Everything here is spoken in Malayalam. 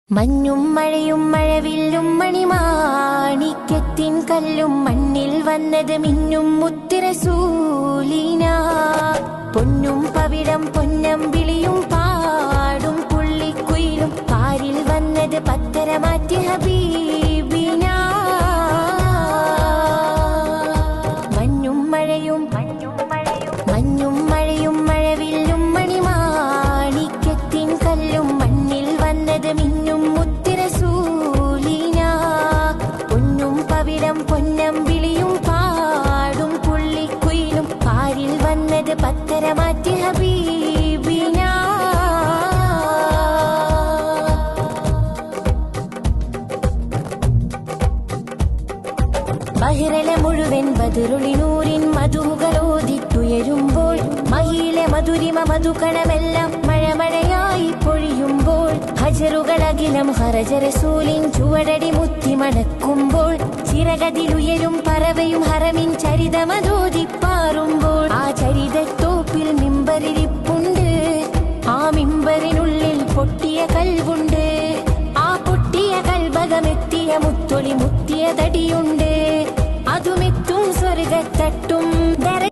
മഞ്ഞും മഴയും മഴവില്ലും മണിമാണിക്യത്തിൻ കല്ലും മണ്ണിൽ വന്നത് മിന്നും മുത്തുറസൂലിന. പൊന്നും പവിഴം പൊന്നമ്പിളിയും പാടും പുള്ളിക്കുയിലും പാരിൽ വന്നത് പത്തര മാറ്റി ഹബീബിന. മഞ്ഞും മഴയും മഴവില്ലും മണിമാണിക്യത്തിൻ കല്ലും മണ്ണിൽ വന്നത് മിന്നും മുത്തുറസൂലിന. പൊന്നും പവിഴം പൊന്നമ്പിളിയും പാടും പുള്ളിക്കുയിലും പാരിൽ വന്നത് പത്തര മാറ്റി ഹബീബിന. ബഹിറല മുഴുവൻ ബദറുളിനൂരിൻ മധുകളോദിത്തുയരുമ്പോൾ മഹിയിലെ മധുരിമ മധുകണമെല്ലാം മഴമഴയായി പൊഴിയുമ്പോൾ ഹജറുകളകിലം ഹറജറസൂലിൻ ചുവടടി മുത്തി മണക്കുമ്പോൾ ചിറകതിലുയരും പറവയും ഹറമിൻ ചരിതമതോദിപ്പാറുമ്പോൾ ആ ചരിതത്തോപ്പിൽ മിമ്പറിരിപ്പുണ്ട്. ആ മിമ്പറിനുള്ളിൽ പൊട്ടിയ കൽവുണ്ട്. ആ പൊട്ടിയ കൽബകമെത്തിയ മുത്തൊളി മുത്തിയ തടിയുണ്ട്. അതുമെത്തും സ്വർഗത്തട്ടും